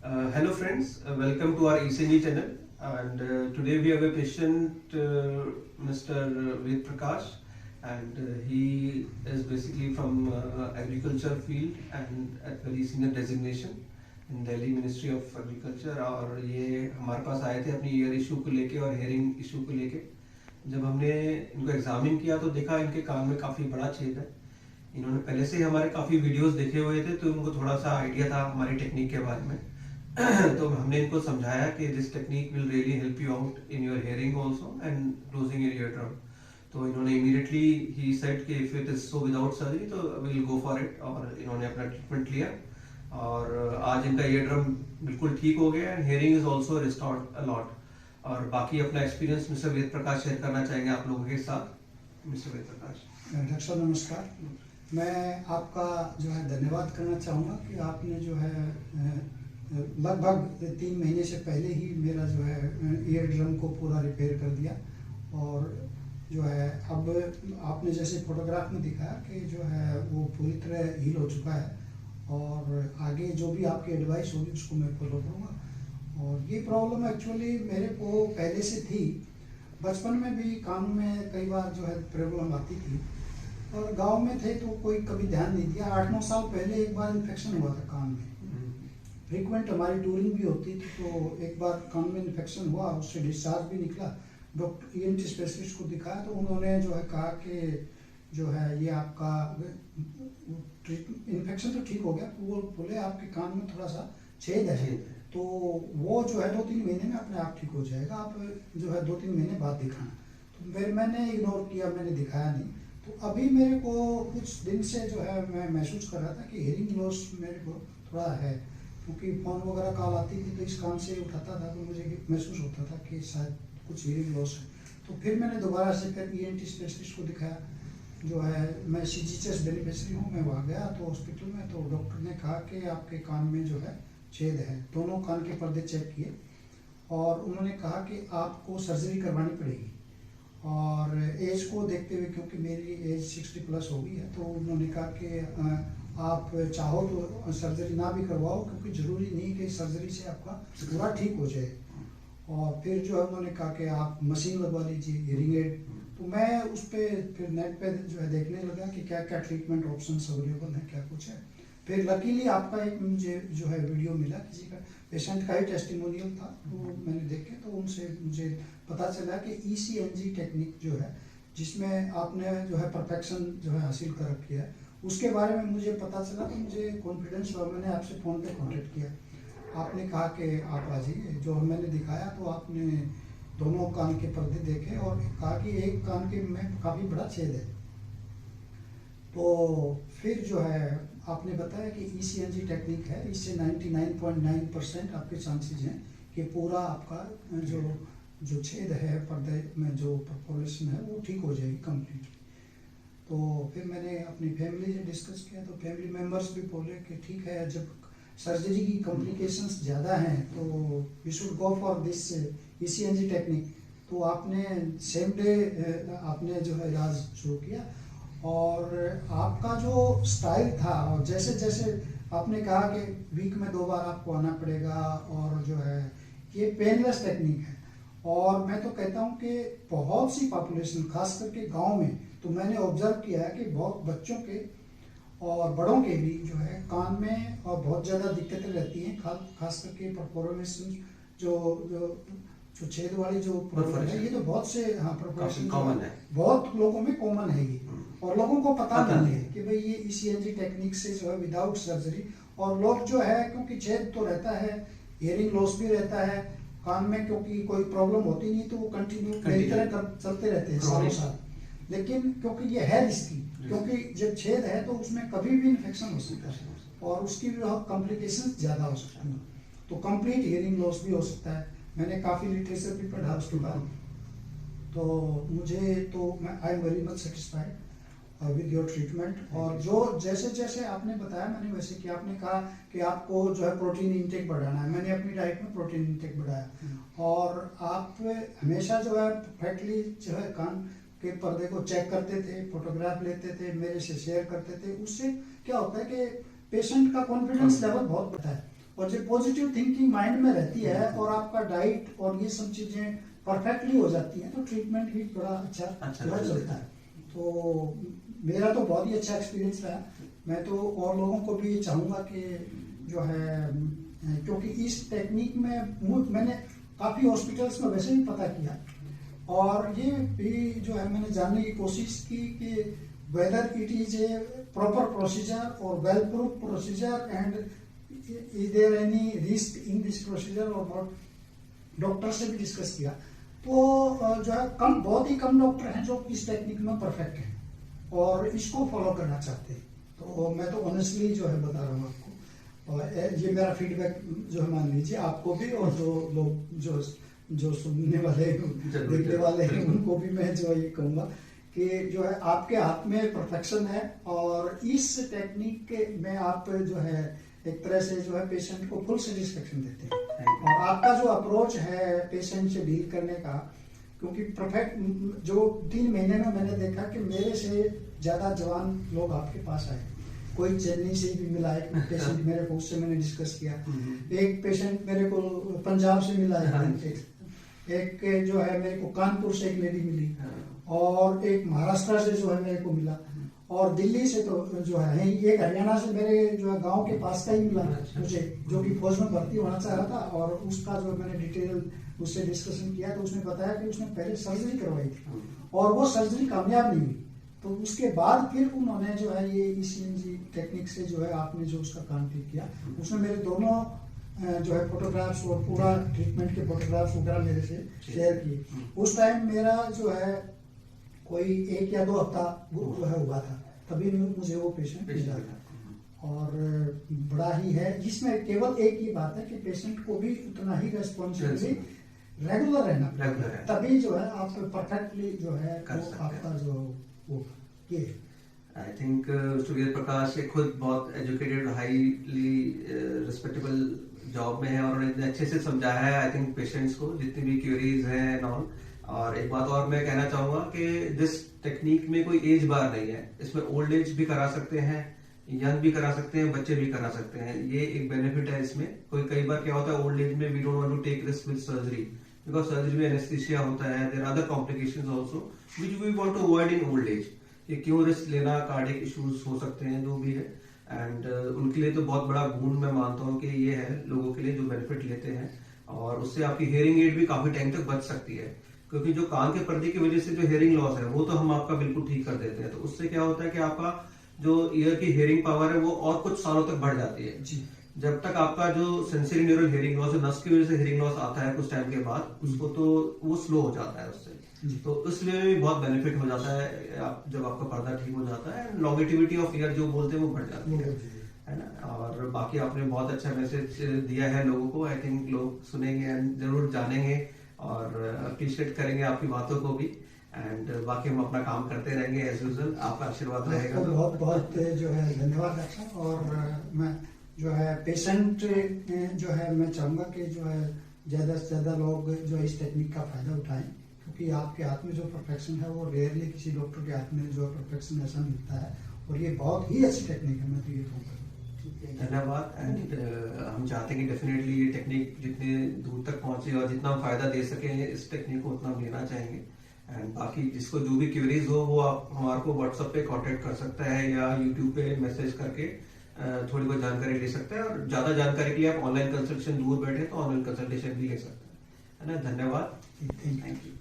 Hello friends, welcome to our ECG channel, and today we have a patient, Mr. Ved Prakash, and he is basically from agriculture field and at very senior designation in Delhi Ministry of Agriculture। और ये हमारे पास आए थे अपनी year issue को लेके और hearing issue को लेके। जब हमने इनको एग्जामिन किया तो देखा इनके कान में काफ़ी बड़ा छेद है। इन्होंने पहले से ही हमारे काफ़ी वीडियोस देखे हुए थे, तो उनको थोड़ा सा आइडिया था हमारी टेक्निक के बारे में। तो हमने इनको समझाया कि this technique will really help you out in your hearing also and losing your ear drum. तो इन्होंने इमीडिएटली ही सेड कि if it is so without surgery तो विल गो फॉर इट, और इन्होंने अपना ट्रीटमेंट लिया और आज इनका ईयर ड्रम बिल्कुल ठीक हो गया and hearing is also restored a lot. और बाकी अपना experience mister Ved Prakash share करना चाहेंगे आप लोगों के साथ। मिस्टर वेद प्रकाश। डॉक्टर साहब नमस्कार। मैं आपका जो है धन्यवाद करना चाहूँगा कि आपने जो है लगभग 3 महीने से पहले ही मेरा जो है ईयर ड्रम को पूरा रिपेयर कर दिया। और जो है अब आपने जैसे फोटोग्राफ में दिखाया कि जो है वो पूरी तरह हील हो चुका है, और आगे जो भी आपकी एडवाइस होगी उसको मैं फॉलो करूँगा। और ये प्रॉब्लम एक्चुअली मेरे को पहले से थी, बचपन में भी कान में कई बार जो है प्रॉब्लम आती थी, और गांव में थे तो कोई कभी ध्यान नहीं दिया। 8-9 साल पहले एक बार इन्फेक्शन हुआ था कान में। फ्रीक्वेंट हमारी टूरिंग भी होती थी, तो एक बार कान में इन्फेक्शन हुआ, उससे डिस्चार्ज भी निकला। डॉक्टर ईएनटी स्पेशलिस्ट को दिखाया तो उन्होंने जो है कहा कि जो है ये आपका इन्फेक्शन तो ठीक हो गया, वो बोले आपके कान में थोड़ा सा छेद है, तो वो जो है 2-3 महीने में अपने आप ठीक हो जाएगा, आप जो है 2-3 महीने बाद दिखाना। तो फिर मैंने इग्नोर किया, मैंने दिखाया नहीं। तो अभी मेरे को कुछ दिन से जो है मैं महसूस कर रहा था कि हियरिंग लॉस मेरे को थोड़ा है, क्योंकि फ़ोन वगैरह कॉल आती थी तो इस कान से उठाता था तो मुझे महसूस होता था कि शायद कुछ हियरिंग लॉस है। तो फिर मैंने दोबारा से फिर ईएनटी स्पेशलिस्ट को दिखाया। जो है मैं सीजीएचएस बेनिफिशियरी हूँ, मैं वहाँ गया तो हॉस्पिटल में, तो डॉक्टर ने कहा कि आपके कान में जो है छेद है। दोनों कान के पर्दे चेक किए और उन्होंने कहा कि आपको सर्जरी करवानी पड़ेगी। और एज को देखते हुए, क्योंकि मेरी एज 60+ हो गई है, तो उन्होंने कहा कि आप चाहो तो सर्जरी ना भी करवाओ, क्योंकि ज़रूरी नहीं कि सर्जरी से आपका पूरा ठीक हो जाए। और फिर जो है उन्होंने कहा कि आप मशीन लगवा लीजिए, हियरिंग एड। तो मैं उस पर फिर नेट पे जो है देखने लगा कि क्या क्या ट्रीटमेंट ऑप्शंस अवेलेबल हैं, क्या कुछ है। फिर लकीली आपका एक मुझे जो है वीडियो मिला, किसी का पेशेंट का ही टेस्टिमोनियल था, तो मैंने देखे तो उनसे मुझे पता चला कि ECNG टेक्निक जो है, जिसमें आपने जो है परफेक्शन जो है हासिल कर रखी है, उसके बारे में मुझे पता चला। तो मुझे कॉन्फिडेंस हुआ, मैंने आपसे फ़ोन पे कॉन्टेक्ट किया। आपने कहा कि आप आ जाइए। जो मैंने दिखाया तो आपने दोनों कान के पर्दे देखे और कहा कि एक कान के में काफ़ी बड़ा छेद है। तो फिर जो है आपने बताया कि ECNG टेक्निक है, इससे 99.9% आपके चांसेस हैं कि पूरा आपका जो छेद है पर्दे में, जो परफोरेशन है, वो ठीक हो जाएगी कम्प्लीटली। तो फिर मैंने अपनी फैमिली से डिस्कस किया, तो फैमिली मेम्बर्स भी बोले कि ठीक है, जब सर्जरी की कॉम्प्लिकेशंस ज़्यादा हैं तो we should go for this ECNG technique. तो आपने सेम डे आपने जो है इलाज शुरू किया। और आपका जो स्टाइल था, और जैसे जैसे आपने कहा कि वीक में 2 बार आपको आना पड़ेगा, और जो है ये पेनलेस टेक्निक है। और मैं तो कहता हूँ कि बहुत सी पॉपुलेशन, खास करके गांव में, तो मैंने ऑब्जर्व किया है कि बहुत बच्चों के और बड़ों के भी जो है कान में और बहुत ज़्यादा दिक्कतें रहती हैं, खास करके परफोरेशन जो जो जो छेद वाली जो प्रॉब्लम है, ये तो बहुत से परफोरेशन कॉमन है, बहुत लोगों में कॉमन है ये। और लोगों को पता नहीं है कि भाई ये ECNG टेक्निक से जो है विदाउट सर्जरी, और लोग जो है क्योंकि छेद तो रहता है, हियरिंग लॉस भी रहता है कान में, क्योंकि कोई प्रॉब्लम होती नहीं तो वो कंटिन्यू मेरी तरह चलते रहते हैं सालों साल। लेकिन क्योंकि ये है रिस्की, क्योंकि जब छेद है तो उसमें कभी भी इन्फेक्शन हो सकता है और उसकी कॉम्प्लिकेशन ज़्यादा हो सकती है, तो कंप्लीट हियरिंग लॉस भी हो सकता है। मैंने काफ़ी लिटरेचर भी पढ़ा उसके बाद। तो मुझे तो मैं I am very much satisfied with your treatment. और जो जैसे जैसे आपने बताया मैंने वैसे किया। आपने कहा कि आपको जो है प्रोटीन इंटेक बढ़ाना है, मैंने अपनी डाइट में प्रोटीन इंटेक बढ़ाया। और आप हमेशा जो है परफेक्टली जो है कान के पर्दे को चेक करते थे, फोटोग्राफ लेते थे, मेरे से शेयर करते थे। उससे क्या होता है कि पेशेंट का कॉन्फिडेंस लेवल बहुत बढ़ता है। और जब पॉजिटिव थिंकिंग माइंड में रहती है और आपका डाइट और ये सब चीजें परफेक्टली हो जाती हैं तो ट्रीटमेंट भी बड़ा अच्छा चलता है। तो मेरा तो बहुत ही अच्छा एक्सपीरियंस रहा। मैं तो और लोगों को भी चाहूँगा कि जो है, क्योंकि इस टेक्निक में मैंने काफ़ी हॉस्पिटल्स में वैसे भी पता किया और ये भी जो है मैंने जानने की कोशिश की कि whether it is a proper procedure और well proof procedure and is there any risk in this procedure और नॉट। डॉक्टर से भी डिस्कस किया तो जो है बहुत ही कम डॉक्टर हैं जो इस टेक्निक में परफेक्ट हैं और इसको फॉलो करना चाहते हैं। तो मैं तो ऑनेस्टली जो है बता रहा हूँ आपको, और ये मेरा फीडबैक जो है मान लीजिए आपको भी, और जो लोग जो सुनने वाले देखने वाले हैं उनको भी मैं जो ये कहूँगा कि जो है आपके हाथ में परफेक्शन है और इस टेक्निक में आप जो है एक तरह से जो है पेशेंट को फुल सेटिस्फेक्शन देते हैं। और आपका जो अप्रोच है पेशेंट से डील करने का, क्योंकि परफेक्ट जो 3 महीने में मैंने देखा कि मेरे से ज्यादा जवान लोग आपके पास आए। कोई चेन्नई से भी मिला, एक पेशेंट मेरे को, उससे मैंने डिस्कस किया। एक पेशेंट मेरे को पंजाब से मिला है, एक जो है मेरे को कानपुर से एक लेडी मिली और एक महाराष्ट्र से जो है मेरे को मिला और दिल्ली से तो जो है एक हरियाणा से मेरे जो है गांव के पास का ही मिला मुझे, जो कि फौज में भर्ती होना चाह रहा था। और उसका जो मैंने डिटेल उससे डिस्कशन किया तो उसने बताया कि उसने पहले सर्जरी करवाई थी और वो सर्जरी कामयाब नहीं हुई। तो उसके बाद फिर उन्होंने जो है ये ECG टेक्निक से जो है आपने जो उसका काम किया, उसने मेरे दोनों जो है फोटोग्राफ्स और पूरा ट्रीटमेंट के फोटोग्राफ्स वगैरह मेरे से शेयर किए। उस टाइम मेरा जो है कोई 1 या 2 हफ्ता जो है हुआ था, तभी मुझे वो पेशेंट मिला था। और बड़ा ही है जिसमें केवल एक ही बात है कि पेशेंट को भी उतना ही रेस्पॉन्सिबिलिटी रेगुलर रहना पड़ेगा, तभी जो है आप परफेक्टली जो है आपका जो वो ये। आई थिंक सुवीर प्रकाश ये खुद बहुत एजुकेटेड, हाईली रिस्पेक्टेबल जॉब में है और उन्होंने अच्छे से समझाया है आई थिंक पेशेंट्स को जितनी भी क्वेरीज हैं एंड ऑल। और एक बात और मैं कहना चाहूंगा कि दिस टेक्निक में कोई एज बार नहीं है, इसमें ओल्ड एज भी करा सकते हैं, यंग भी करा सकते हैं, बच्चे भी करा सकते हैं। ये एक बेनिफिट है इसमें। कोई कई बार क्या होता है ओल्ड एज में we don't want to take risk with surgery because surgery में एनेस्थीसिया होता है, there are other complications also which we want to avoid in old age. ये क्यों रिस्क लेना, कार्डियक इश्यूज हो सकते हैं जो भी है एंड उनके लिए तो बहुत बड़ा गुण मैं मानता हूँ कि ये है लोगों के लिए जो बेनिफिट लेते हैं। और उससे आपकी हियरिंग एड भी काफी टाइम तक बच सकती है, क्योंकि जो कान के पर्दे की वजह से जो हियरिंग लॉस है वो तो हम आपका बिल्कुल ठीक कर देते हैं। तो उससे क्या होता है कि आपका जो ईयर की हियरिंग पावर है वो और कुछ सालों तक बढ़ जाती है जी। जब तक आपका जो सेंसरी न्यूरल हियरिंग लॉस, नस की वजह से हियरिंग लॉस आता है कुछ टाइम के बाद, उसको तो वो स्लो हो जाता है उससे। तो इसलिए भी बहुत बेनिफिट हो जाता है जब आपका पर्दा ठीक हो जाता है। लॉन्गेटिविटी ऑफ ईयर जो बोलते हैं वो बढ़ जाती है ना। और बाकी आपने बहुत अच्छा मैसेज दिया है लोगों को। आई थिंक लोग सुनेंगे एंड जरूर जानेंगे और अप्रिशिएट करेंगे आपकी बातों को भी। एंड बाकी हम अपना काम करते रहेंगे एज यूजुअल, आपका आशीर्वाद रहेगा। तो बहुत बहुत जो है धन्यवाद डॉक्टर साहब। और मैं जो है पेशेंट जो है मैं चाहूँगा कि जो है ज़्यादा से ज़्यादा लोग जो इस टेक्निक का फायदा उठाएं, क्योंकि आपके हाथ में जो परफेक्शन है वो रेयरली किसी डॉक्टर के हाथ में जो परफेक्शन ऐसा मिलता है और ये बहुत ही अच्छी टेक्निक है, मैं तो ये कहूँगा। धन्यवाद। एंड हम चाहते हैं कि डेफिनेटली ये टेक्निक जितने दूर तक पहुंचे और जितना हम फायदा दे सकें इस टेक्निक को उतना लेना चाहेंगे। एंड बाकी जिसको जो भी क्वेरीज हो वो आप हमारे को व्हाट्सएप पे कांटेक्ट कर सकता है या यूट्यूब पे मैसेज करके थोड़ी बहुत जानकारी ले सकते हैं। और ज्यादा जानकारी के लिए आप ऑनलाइन कंसल्टेशन दूर बैठे तो ऑनलाइन कंसल्टेशन भी ले सकते हैं, है ना। धन्यवाद, थैंक यू।